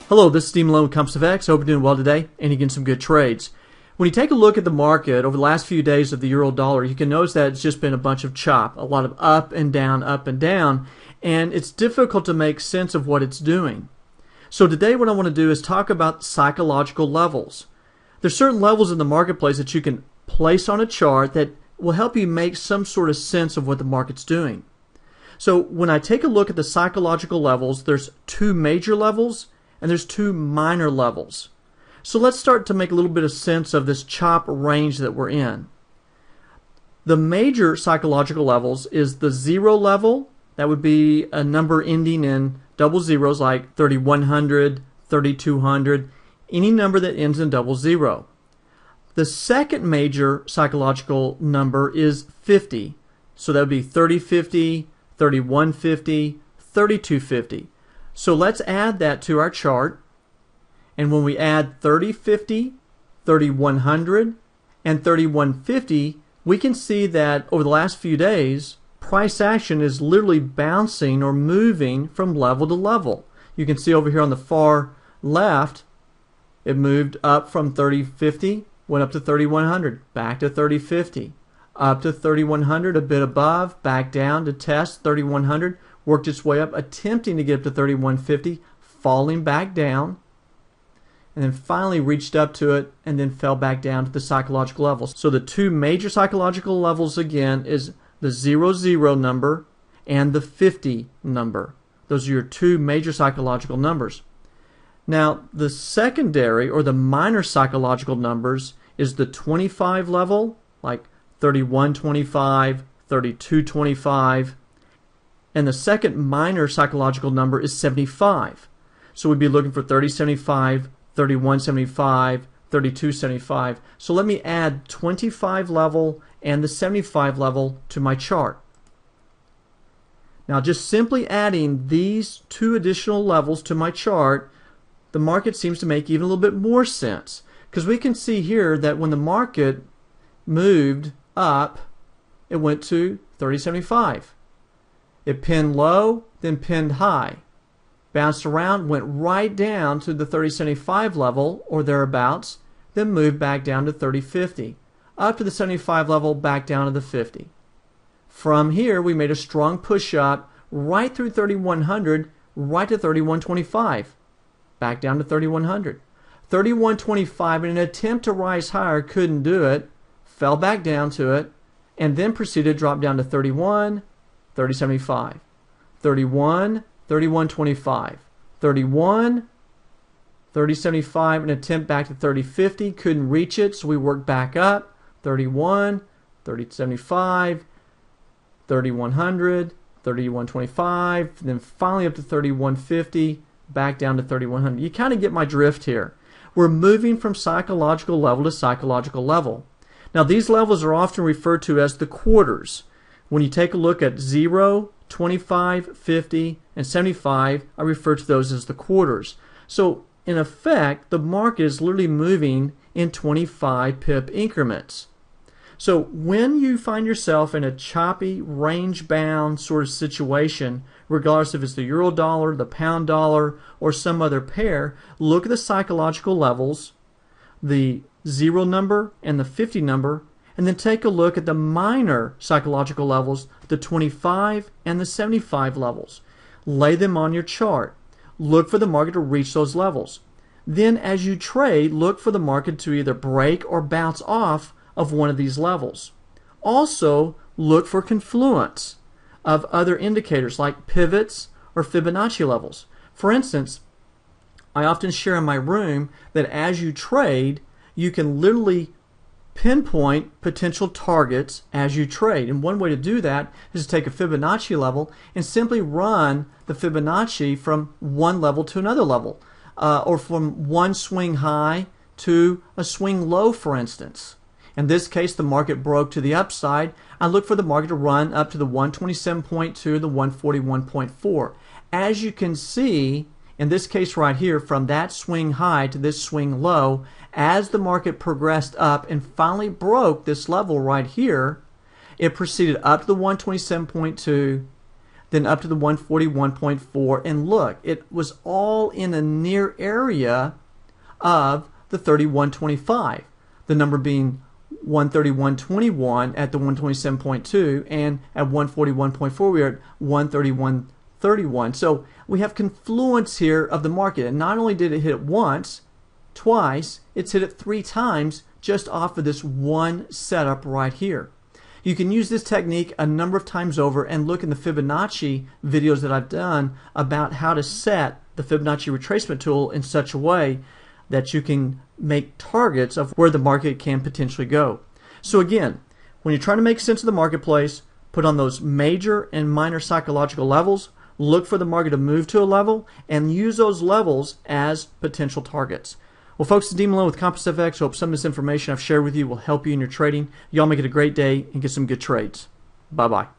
Hello, this is Steve Malone with Compass of X. Hope you're doing well today and you're getting some good trades. When you take a look at the market over the last few days of the euro dollar, you can notice that it's just been a bunch of chop, a lot of up and down, and it's difficult to make sense of what it's doing. So today what I want to do is talk about psychological levels. There's certain levels in the marketplace that you can place on a chart that will help you make some sort of sense of what the market's doing. So when I take a look at the psychological levels, there's two major levels and there's two minor levels. So let's start to make a little bit of sense of this chop range that we're in. The major psychological levels is the zero level. That would be a number ending in double zeros like 3100, 3200, any number that ends in double zero. The second major psychological number is 50. So that would be 3050, 3150, 3250. So let's add that to our chart. And when we add 3050, 3100, and 3150, we can see that over the last few days, price action is literally bouncing or moving from level to level. You can see over here on the far left, it moved up from 3050, went up to 3100, back to 3050, up to 3100, a bit above, back down to test 3100, worked its way up, attempting to get up to 3150, falling back down, and then finally reached up to it and then fell back down to the psychological levels. So the two major psychological levels again is the 00 number and the 50 number. Those are your two major psychological numbers. Now the secondary or the minor psychological numbers is the 25 level, like 3125, 3225, and the second minor psychological number is 75. So we'd be looking for 3075, 3175, 3275. So let me add 25 level and the 75 level to my chart. Now just simply adding these two additional levels to my chart, the market seems to make even a little bit more sense. Because we can see here that when the market moved up, it went to 3075. It pinned low, then pinned high. Bounced around, went right down to the 3075 level or thereabouts, then moved back down to 3050. Up to the 75 level, back down to the 50. From here, we made a strong push up right through 3100, right to 3125. Back down to 3100. 3125, in an attempt to rise higher, couldn't do it, fell back down to it, and then proceeded to drop down to 31, 3075, 31, 3125, 31, 3075, an attempt back to 3050, couldn't reach it, so we worked back up, 31, 3075, 3100, 3125, then finally up to 3150, back down to 3100. You kind of get my drift here. We're moving from psychological level to psychological level. Now these levels are often referred to as the quarters. When you take a look at 0, 25, 50, and 75, I refer to those as the quarters. So in effect, the market is literally moving in 25 pip increments. So when you find yourself in a choppy, range-bound sort of situation, regardless if it's the euro dollar, the pound dollar, or some other pair, look at the psychological levels, the 0 number and the 50 number, and then take a look at the minor psychological levels, the 25 and the 75 levels. Lay them on your chart. Look for the market to reach those levels. Then as you trade, look for the market to either break or bounce off of one of these levels. Also, look for confluence of other indicators like pivots or Fibonacci levels. For instance, I often share in my room that as you trade, you can literally pinpoint potential targets as you trade. And one way to do that is to take a Fibonacci level and simply run the Fibonacci from one level to another level, or from one swing high to a swing low, for instance. In this case, the market broke to the upside. I look for the market to run up to the 127.2, the 141.4. As you can see, in this case right here, from that swing high to this swing low, as the market progressed up and finally broke this level right here, it proceeded up to the 127.2, then up to the 141.4, and look, it was all in a near area of the 31.25, the number being 131.21 at the 127.2, and at 141.4 we are at 131.31. So we have confluence here of the market, and not only did it hit it once, twice, it's hit it 3 times just off of this one setup right here. You can use this technique a number of times over and look in the Fibonacci videos that I've done about how to set the Fibonacci retracement tool in such a way that you can make targets of where the market can potentially go. So again, when you're trying to make sense of the marketplace, put on those major and minor psychological levels, look for the market to move to a level, and use those levels as potential targets. Well, folks, it's Dean Malone with Compass FX. Hope some of this information I've shared with you will help you in your trading. Y'all make it a great day and get some good trades. Bye-bye.